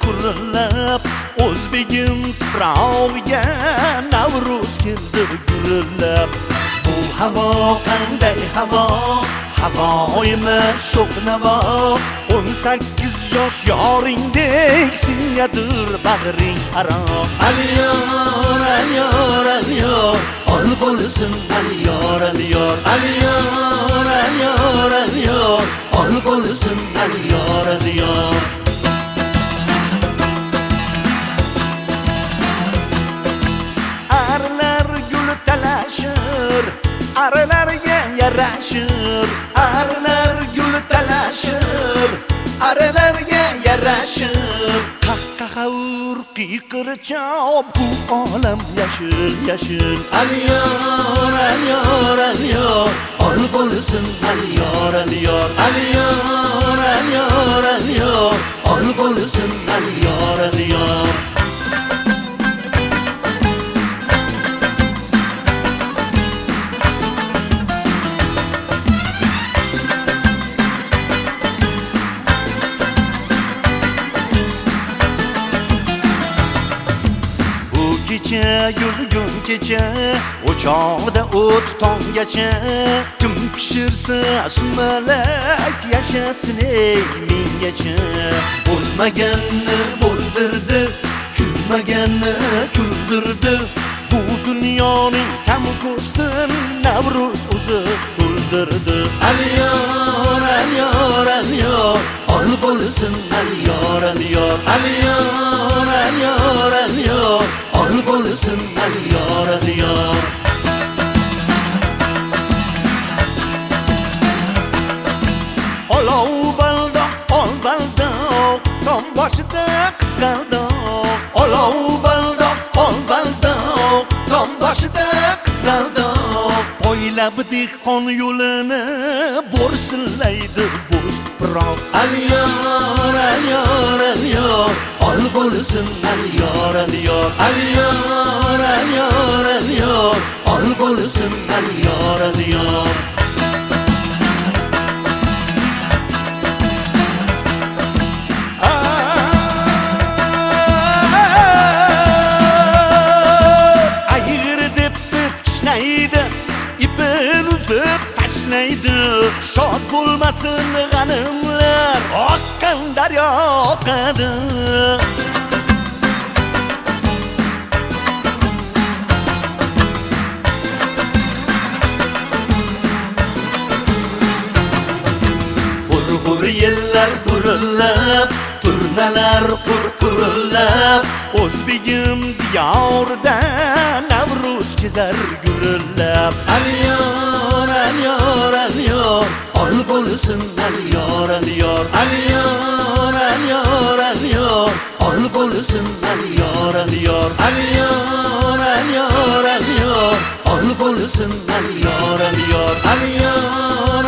gurillab o'zbegim tuprog'iga Navruz keldi gurillab. Bu havo qanday havo? Havo emas sho'x navo. 18 yosh yoringdek singadir bag'ring aro. Aliyor, aliyor, aliyor, ol bo'lsin aliyor, aliyor, aliyor, aliyor, aliyor, ol bo'lsin aliyor, aliyor. Arlar gul talashir, arlarga yarashir. Arlar gul talashir, arlarga yarashir. Qahqahavur qiyqirchoq bu olam yashil yashil. Aliyor, aliyor, aliyor, ol bo'lsin aliyor, aliyor, aliyor, aliyor, aliyor, ol bo'lsin aliyor, aliyor. Kecha yurgun kecha o'choqda o't tonggacha. Kim pishirsa sumalak yashasin ey minggacha. Bo'lmaganni bo'ldirdi, kulmaganni kuldirdi. Bu dunyoning kam ko'stin Navruz o'zi to'ldirdi. Aliyor, aliyor, aliyor, ol bo'lsin aliyor, aliyor, aliyor, aliyor, aliyor, ol bo'lsin aliyor, aliyor. Olov baldoq, ol baldoq, tom boshida qizg'aldoq. Olov baldoq, ol baldoq, tom boshida qizg'aldoq. Poylab dehqon yo'lini bo'rsillaydi bo'z tuproq. Aliyor, aliyor, aliyor, ol bo'lsin aliyor, aliyor, aliyor, aliyor, aliyor, ol bo'lsin aliyor, aliyor. İpin uzib tashlaydi. Shod bo'lmasin g'animlar, oqqan daryo oqadi. Hur yillar gurillab, turnalar qurqurillab. O'zbegim diyorida Navruz kezar gurillab. Aliyor, aliyor, aliyor, ol bo'lsin aliyor, aliyor, aliyor, aliyor, aliyor, ol bo'lsin aliyor, aliyor, aliyor, aliyor, aliyor, ol bo'lsin aliyor, aliyor, aliyor.